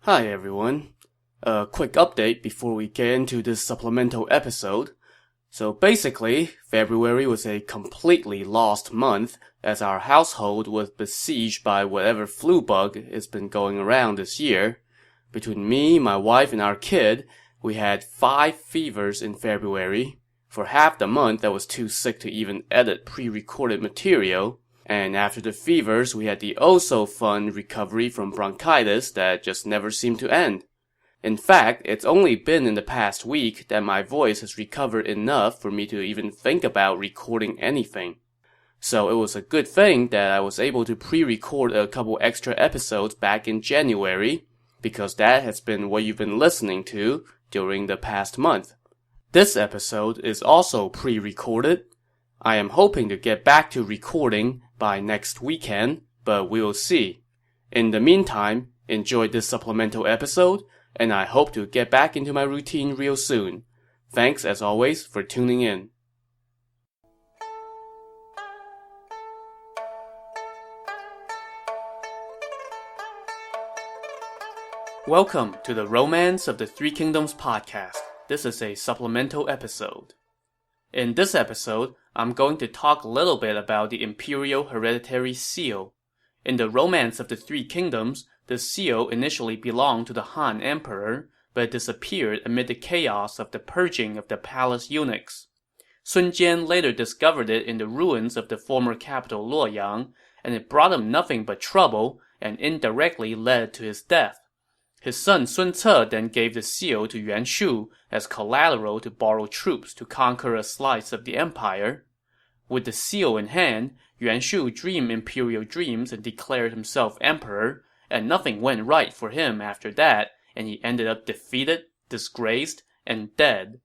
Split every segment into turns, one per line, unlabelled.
Hi everyone. A quick update before we get into this supplemental episode. So basically, February was a completely lost month as our household was besieged by whatever flu bug has been going around this year. Between me, my wife, and our kid, we had 5 fevers in February. For half the month, I was too sick to even edit pre-recorded material. And after the fevers, we had the oh-so-fun recovery from bronchitis that just never seemed to end. In fact, it's only been in the past week that my voice has recovered enough for me to even think about recording anything. So it was a good thing that I was able to pre-record a couple extra episodes back in January, because that has been what you've been listening to during the past month. This episode is also pre-recorded. I am hoping to get back to recording by next weekend, but we'll see. In the meantime, enjoy this supplemental episode, and I hope to get back into my routine real soon. Thanks as always for tuning in. Welcome to the Romance of the Three Kingdoms podcast. This is a supplemental episode. In this episode, I'm going to talk a little bit about the imperial hereditary seal. In the Romance of the Three Kingdoms, the seal initially belonged to the Han Emperor, but disappeared amid the chaos of the purging of the palace eunuchs. Sun Jian later discovered it in the ruins of the former capital Luoyang, and it brought him nothing but trouble and indirectly led to his death. His son Sun Ce then gave the seal to Yuan Shu as collateral to borrow troops to conquer a slice of the empire. With the seal in hand, Yuan Shu dreamed imperial dreams and declared himself emperor, and nothing went right for him after that, and he ended up defeated, disgraced, and dead.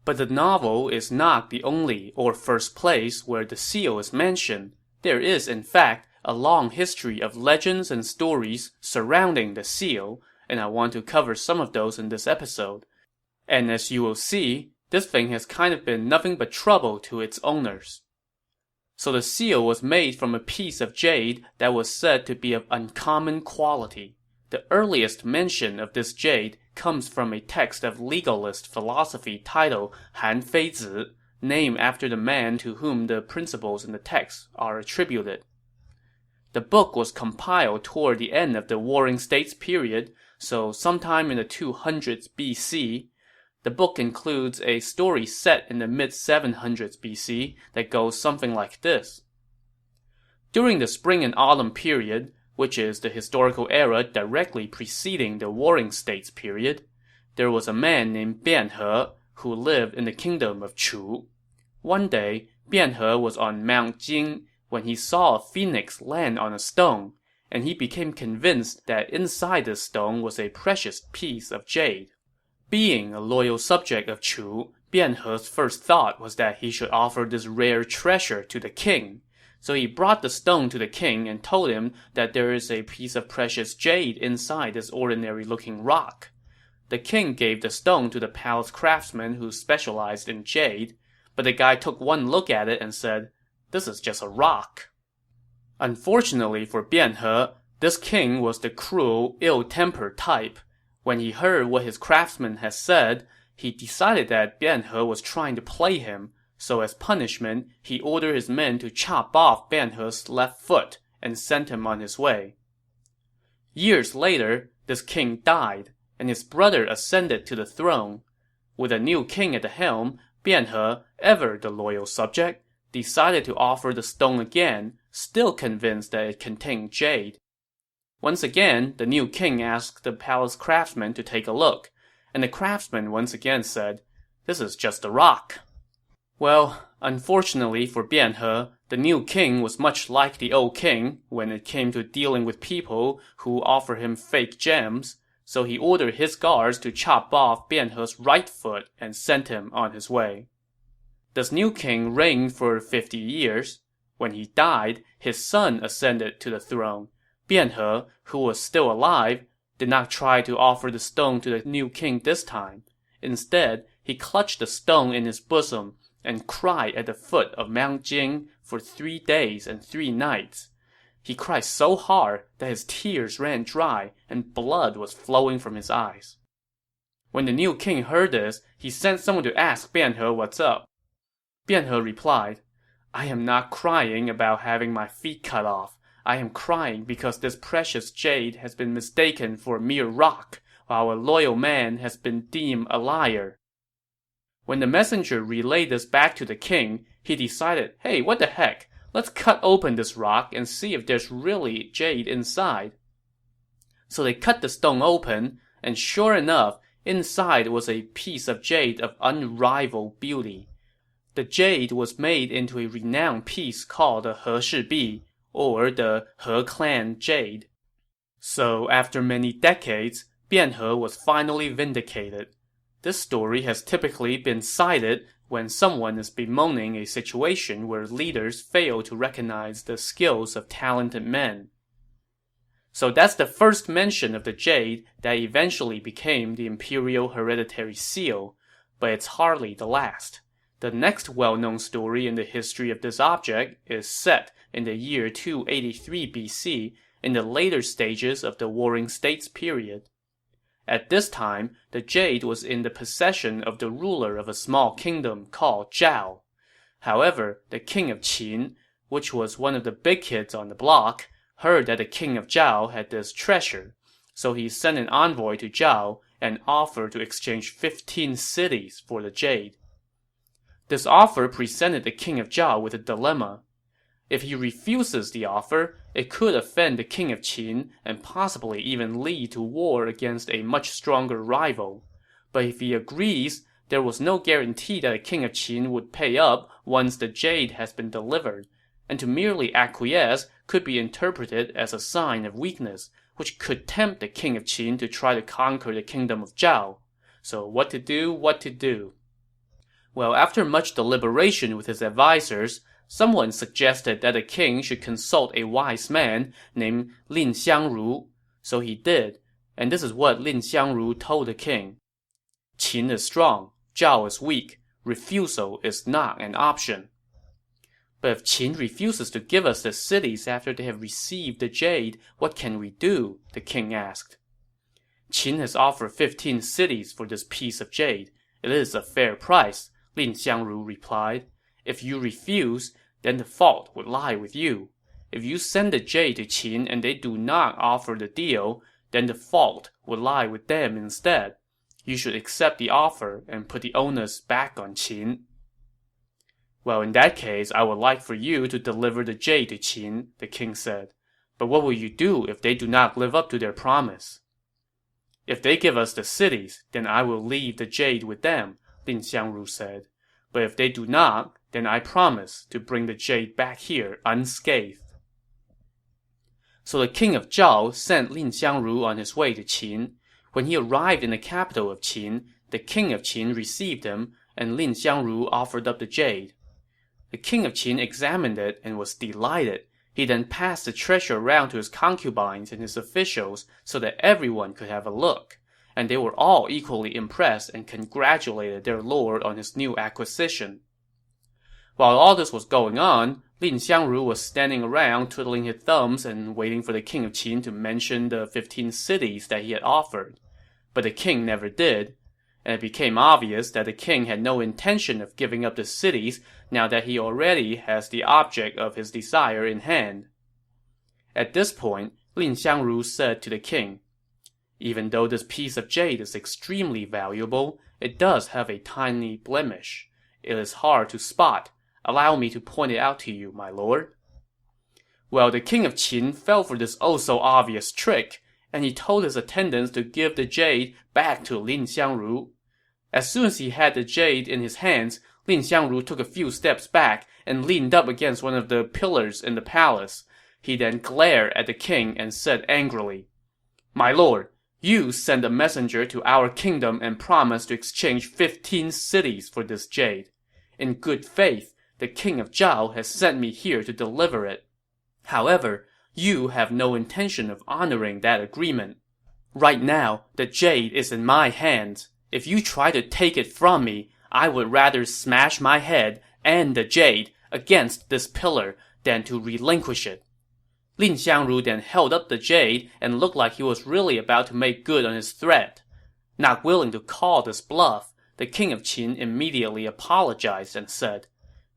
But the novel is not the only or first place where the seal is mentioned. There is, in fact, a long history of legends and stories surrounding the seal, and I want to cover some of those in this episode. And as you will see, this thing has kind of been nothing but trouble to its owners. So the seal was made from a piece of jade that was said to be of uncommon quality. The earliest mention of this jade comes from a text of legalist philosophy titled Han Fei Zi, named after the man to whom the principles in the text are attributed. The book was compiled toward the end of the Warring States period, so sometime in the 200s BC. The book includes a story set in the mid-700s BC that goes something like this. During the spring and autumn period, which is the historical era directly preceding the Warring States period, there was a man named Bian He who lived in the kingdom of Chu. One day, Bian He was on Mount Jing when he saw a phoenix land on a stone, and he became convinced that inside the stone was a precious piece of jade. Being a loyal subject of Chu, Bian He's first thought was that he should offer this rare treasure to the king. So he brought the stone to the king and told him that there is a piece of precious jade inside this ordinary-looking rock. The king gave the stone to the palace craftsman who specialized in jade, but the guy took one look at it and said, "This is just a rock." Unfortunately for Bian He, this king was the cruel, ill-tempered type. When he heard what his craftsman had said, he decided that Bian He was trying to play him, so as punishment, he ordered his men to chop off Bian He's left foot and sent him on his way. Years later, this king died, and his brother ascended to the throne. With a new king at the helm, Bian He, ever the loyal subject, decided to offer the stone again, still convinced that it contained jade. Once again, the new king asked the palace craftsman to take a look, and the craftsman once again said, "This is just a rock." Well, unfortunately for Bian He, the new king was much like the old king when it came to dealing with people who offer him fake gems, so he ordered his guards to chop off Bian He's right foot and sent him on his way. This new king reigned for 50 years. When he died, his son ascended to the throne. Bian He, who was still alive, did not try to offer the stone to the new king this time. Instead, he clutched the stone in his bosom and cried at the foot of Mount Jing for 3 days and 3 nights. He cried so hard that his tears ran dry and blood was flowing from his eyes. When the new king heard this, he sent someone to ask Bianhe what's up. Bianhe replied, "I am not crying about having my feet cut off. I am crying because this precious jade has been mistaken for a mere rock, while a loyal man has been deemed a liar." When the messenger relayed this back to the king, he decided, hey, what the heck? Let's cut open this rock and see if there's really jade inside. So they cut the stone open, and sure enough, inside was a piece of jade of unrivaled beauty. The jade was made into a renowned piece called the He Shi Bi, or the He clan jade. So after many decades, Bianhe was finally vindicated. This story has typically been cited when someone is bemoaning a situation where leaders fail to recognize the skills of talented men. So that's the first mention of the jade that eventually became the imperial hereditary seal, but it's hardly the last. The next well-known story in the history of this object is set in the year 283 BC, in the later stages of the Warring States period. At this time, the jade was in the possession of the ruler of a small kingdom called Zhao. However, the king of Qin, which was one of the big kids on the block, heard that the king of Zhao had this treasure, so he sent an envoy to Zhao and offered to exchange 15 cities for the jade. This offer presented the king of Zhao with a dilemma. If he refuses the offer, it could offend the king of Qin and possibly even lead to war against a much stronger rival. But if he agrees, there was no guarantee that the king of Qin would pay up once the jade has been delivered, and to merely acquiesce could be interpreted as a sign of weakness, which could tempt the king of Qin to try to conquer the kingdom of Zhao. So what to do? Well, after much deliberation with his advisors, someone suggested that the king should consult a wise man named Lin Xiangru. So he did, and this is what Lin Xiangru told the king. Qin is strong, Zhao is weak. Refusal is not an option. But if Qin refuses to give us the cities after they have received the jade, what can we do? The king asked. Qin has offered 15 cities for this piece of jade. It is a fair price, Lin Xiangru replied. If you refuse, then the fault would lie with you. If you send the jade to Qin and they do not offer the deal, then the fault would lie with them instead. You should accept the offer and put the onus back on Qin. Well, in that case, I would like for you to deliver the jade to Qin, the king said. But what will you do if they do not live up to their promise? If they give us the cities, then I will leave the jade with them, Lin Xiangru said. But if they do not, then I promise to bring the jade back here unscathed. So the king of Zhao sent Lin Xiangru on his way to Qin. When he arrived in the capital of Qin, the king of Qin received him, and Lin Xiangru offered up the jade. The king of Qin examined it and was delighted. He then passed the treasure around to his concubines and his officials so that everyone could have a look, and they were all equally impressed and congratulated their lord on his new acquisition. While all this was going on, Lin Xiangru was standing around twiddling his thumbs and waiting for the king of Qin to mention the 15 cities that he had offered. But the king never did, and it became obvious that the king had no intention of giving up the cities now that he already has the object of his desire in hand. At this point, Lin Xiangru said to the king, "Even though this piece of jade is extremely valuable, it does have a tiny blemish. It is hard to spot. Allow me to point it out to you, my lord." Well, the king of Qin fell for this oh-so-obvious trick, and he told his attendants to give the jade back to Lin Xiangru. As soon as he had the jade in his hands, Lin Xiangru took a few steps back and leaned up against one of the pillars in the palace. He then glared at the king and said angrily, "My lord, you sent a messenger to our kingdom and promised to exchange 15 cities for this jade. In good faith, the king of Zhao has sent me here to deliver it. However, you have no intention of honoring that agreement. Right now, the jade is in my hands. If you try to take it from me, I would rather smash my head and the jade against this pillar than to relinquish it." Lin Xiangru then held up the jade and looked like he was really about to make good on his threat. Not willing to call this bluff, the king of Qin immediately apologized and said,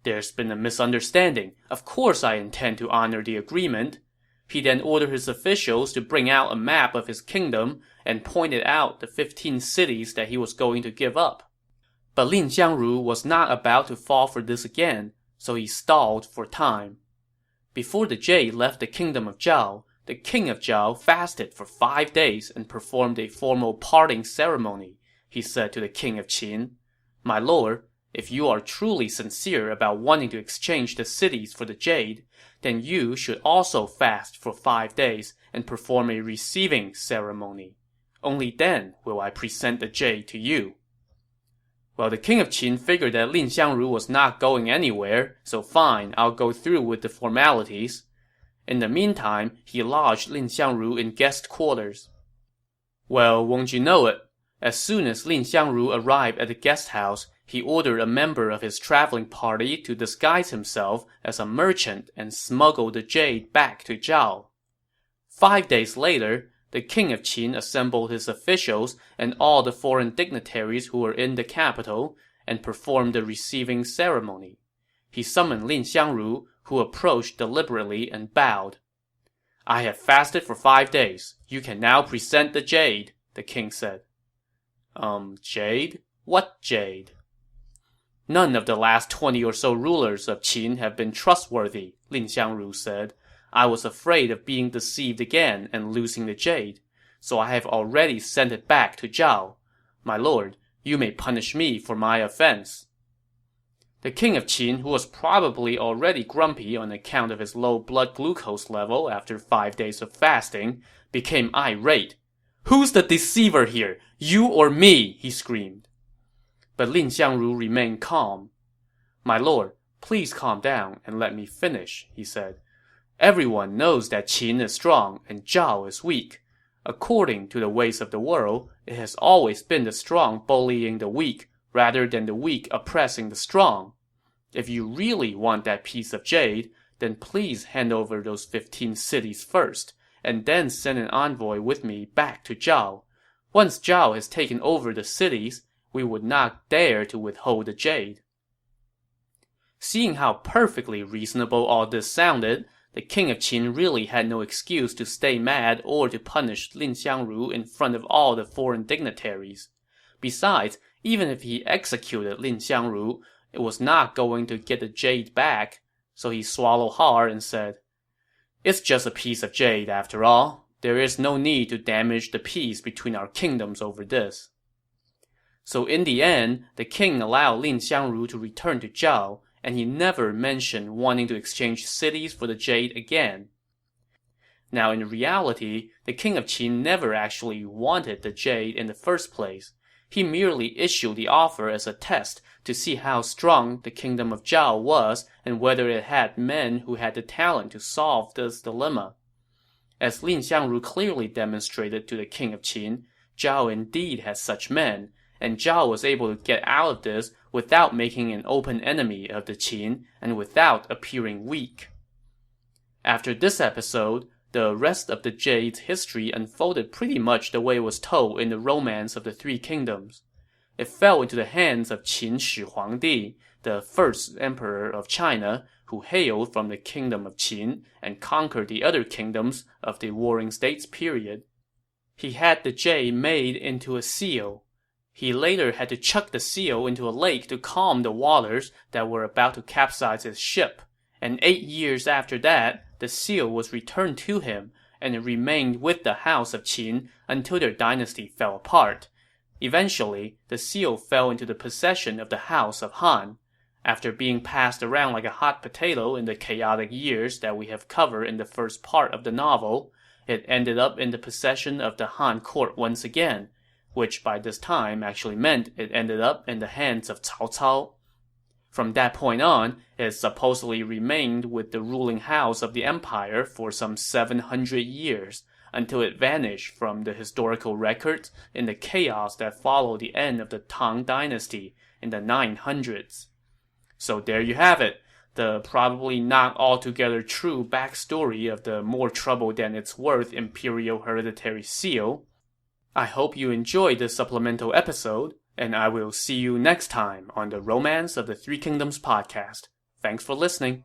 "There's been a misunderstanding. Of course I intend to honor the agreement." He then ordered his officials to bring out a map of his kingdom and pointed out the 15 cities that he was going to give up. But Lin Xiangru was not about to fall for this again, so he stalled for time. Before the jade left the kingdom of Zhao, the king of Zhao fasted for 5 days and performed a formal parting ceremony. He said to the king of Qin, "My lord, if you are truly sincere about wanting to exchange the cities for the jade, then you should also fast for 5 days and perform a receiving ceremony. Only then will I present the jade to you." Well, the king of Qin figured that Lin Xiangru was not going anywhere, so fine, I'll go through with the formalities. In the meantime, he lodged Lin Xiangru in guest quarters. Well, won't you know it? As soon as Lin Xiangru arrived at the guest house, he ordered a member of his traveling party to disguise himself as a merchant and smuggle the jade back to Zhao. 5 days later, the king of Qin assembled his officials and all the foreign dignitaries who were in the capital and performed the receiving ceremony. He summoned Lin Xiangru, who approached deliberately and bowed. "I have fasted for 5 days. You can now present the jade," the king said. Jade? What jade?" "None of the last 20 or so rulers of Qin have been trustworthy," Lin Xiangru said. "I was afraid of being deceived again and losing the jade, so I have already sent it back to Zhao. My lord, you may punish me for my offense." The king of Qin, who was probably already grumpy on account of his low blood glucose level after 5 days of fasting, became irate. "Who's the deceiver here, you or me?" he screamed. But Lin Xiangru remained calm. "My lord, please calm down and let me finish," he said. "Everyone knows that Qin is strong and Zhao is weak. According to the ways of the world, it has always been the strong bullying the weak, rather than the weak oppressing the strong. If you really want that piece of jade, then please hand over those 15 cities first, and then send an envoy with me back to Zhao. Once Zhao has taken over the cities, we would not dare to withhold the jade." Seeing how perfectly reasonable all this sounded, the king of Qin really had no excuse to stay mad or to punish Lin Xiangru in front of all the foreign dignitaries. Besides, even if he executed Lin Xiangru, it was not going to get the jade back, so he swallowed hard and said, "It's just a piece of jade after all. There is no need to damage the peace between our kingdoms over this." So in the end, the king allowed Lin Xiangru to return to Zhao, and he never mentioned wanting to exchange cities for the jade again. Now in reality, the king of Qin never actually wanted the jade in the first place. He merely issued the offer as a test to see how strong the kingdom of Zhao was and whether it had men who had the talent to solve this dilemma. As Lin Xiangru clearly demonstrated to the king of Qin, Zhao indeed had such men, and Zhao was able to get out of this without making an open enemy of the Qin and without appearing weak. After this episode, the rest of the jade's history unfolded pretty much the way it was told in the Romance of the Three Kingdoms. It fell into the hands of Qin Shi Huangdi, the first emperor of China, who hailed from the kingdom of Qin and conquered the other kingdoms of the Warring States period. He had the jade made into a seal. He later had to chuck the seal into a lake to calm the waters that were about to capsize his ship, and 8 years after that, the seal was returned to him, and it remained with the house of Qin until their dynasty fell apart. Eventually, the seal fell into the possession of the house of Han. After being passed around like a hot potato in the chaotic years that we have covered in the first part of the novel, it ended up in the possession of the Han court once again, which by this time actually meant it ended up in the hands of Cao Cao. From that point on, it supposedly remained with the ruling house of the empire for some 700 years, until it vanished from the historical records in the chaos that followed the end of the Tang dynasty in the 900s. So there you have it. the probably not altogether true backstory of the more trouble than it's worth imperial hereditary seal. I hope you enjoyed this supplemental episode, and I will see you next time on the Romance of the Three Kingdoms podcast. Thanks for listening.